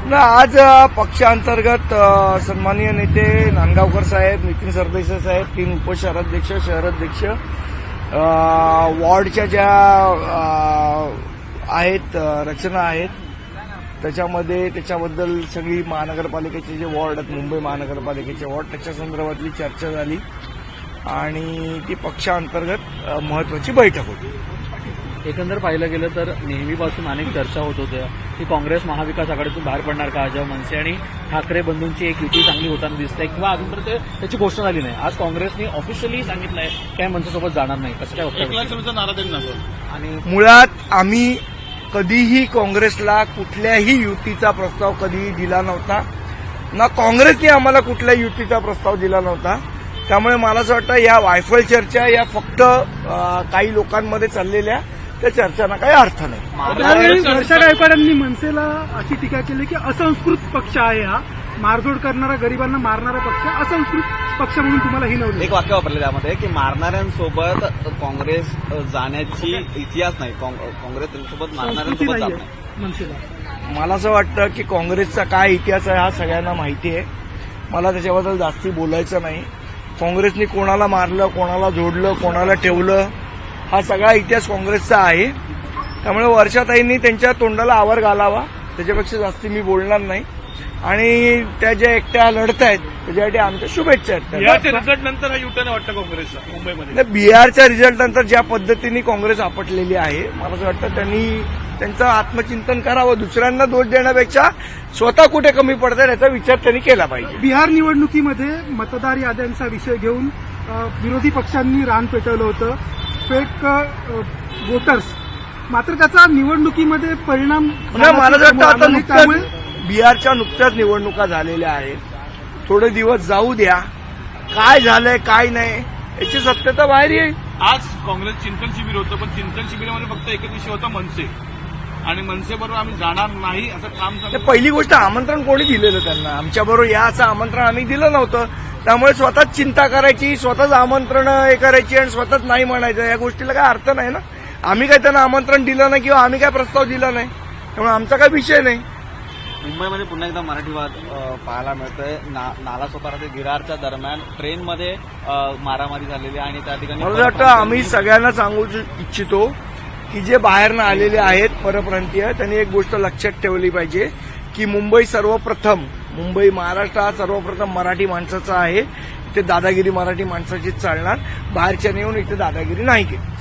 आज पक्षांतर्गत सन्माननीय नेते नांदगावकर साहेब, नितीन सरदेसाई साहेब, 3 उपशहराध्यक्ष, शहराध्यक्ष, वॉर्डच्या ज्या आहेत रचना आहेत त्याच्याबद्दल सगळी महानगरपालिकेचे जे वॉर्ड आहेत, मुंबई महानगरपालिकेचे वॉर्ड, त्याच्या संदर्भातली चर्चा झाली आणि ती पक्षांतर्गत महत्वाची बैठक होती. एकंदर पाहिलं गेलं तर नेहमीपासून अनेक चर्चा होत होत्या की काँग्रेस महाविकास आघाडीतून बाहेर पडणार का, जेव्हा मनसे आणि ठाकरे बंधूंची एक युती चांगली होताना दिसते किंवा अजून तर त्याची घोषणा झाली नाही. आज काँग्रेसने ऑफिशियली सांगितलंय काय मनसेसोबत जाणार नाही. कसं काय होतं? आणि मुळात आम्ही कधीही काँग्रेसला कुठल्याही युतीचा प्रस्ताव कधीही दिला नव्हता, ना काँग्रेसने आम्हाला कुठल्याही युतीचा प्रस्ताव दिला नव्हता. त्यामुळे मला असं वाटतं या वायफळ चर्चा या फक्त काही लोकांमध्ये चाललेल्या त्या चर्चांना काही अर्थ नाही. वर्षा गायकवाडांनी मनसेला अशी टीका केली की असंस्कृत पक्ष आहे, हा मारझोड करणारा, गरिबांना मारणारा पक्ष, असंस्कृत पक्ष म्हणून तुम्हाला ही नव्हती. एक वाक्य वापरले त्यामध्ये की मारणाऱ्यांसोबत काँग्रेस जाण्याची इतिहास नाही, काँग्रेस त्यांच्यासोबत मारणाऱ्यांसोबत जात नाही. मनसेला मला असं वाटतं की काँग्रेसचा काय इतिहास आहे हा सगळ्यांना माहिती आहे. मला त्याच्याबद्दल जास्ती बोलायचं नाही. काँग्रेसनी कोणाला मारलं, कोणाला जोडलं, कोणाला ठेवलं, हा सगळा इतिहास काँग्रेसचा आहे. त्यामुळे वर्षाताईंनी त्यांच्या तोंडाला आवर घालावा, त्याच्यापेक्षा जास्ती मी बोलणार नाही. आणि त्या ज्या एकट्या लढत आहेत त्याच्यासाठी आमच्या शुभेच्छा आहेत. बिहारच्या रिझल्ट नंतर हा युटर्न वाटतं काँग्रेसचा मुंबईमध्ये. बिहारच्या रिझल्ट नंतर ज्या पद्धतीने काँग्रेस आपटलेली आहे, मला असं वाटतं त्यांनी त्यांचं आत्मचिंतन करावं. दुसऱ्यांना दोष देण्यापेक्षा स्वतः कुठे कमी पडतात याचा विचार त्यांनी केला पाहिजे. बिहार निवडणुकीमध्ये मतदार याद्यांचा विषय घेऊन विरोधी पक्षांनी रान पेटवलं होतं, फेक वोटर्स. मात्र त्याचा निवडणुकीमध्ये परिणाम मला वाटतं आता नुकत्याच बिहारच्या नुकत्याच निवडणुका झालेल्या आहेत. थोडे दिवस जाऊ द्या, काय झालंय काय नाही याची सत्यता बाहेर येईल. आज काँग्रेस चिंतन शिबिर होतं, पण चिंतन शिबिरामध्ये फक्त एकच विषय होता मनसे, आणि मनसेबरोबर आम्ही जाणार नाही असं काम झालं. पहिली गोष्ट, आमंत्रण कोणी दिलेलं त्यांना? आमच्याबरोबर या असं आमंत्रण आम्ही दिलं नव्हतं. त्यामुळे स्वतःच चिंता करायची, स्वतःच आमंत्रण हे करायची आणि स्वतःच नाही म्हणायचं, या गोष्टीला काय अर्थ नाही ना. आम्ही काय त्यांना आमंत्रण दिलं नाही किंवा आम्ही काय प्रस्ताव दिला नाही, त्यामुळे आमचा काय विषय नाही. मुंबईमध्ये पुन्हा एकदा मराठीवाद पाहायला मिळतोय. नालासोपारा ते विरारच्या दरम्यान ट्रेनमध्ये मारामारी झालेली आणि त्या ठिकाणी मला वाटतं आम्ही सगळ्यांना सांगू इच्छितो की जे बाहेरनं आलेले आहेत परप्रांतीय, त्यांनी एक गोष्ट लक्षात ठेवली पाहिजे की मुंबई महाराष्ट्र हा सर्वप्रथम मराठी माणसाचा आहे. इथे दादागिरी मराठी माणसाचीच चालणार, बाहेरच्या येऊन इथे दादागिरी नाही केली.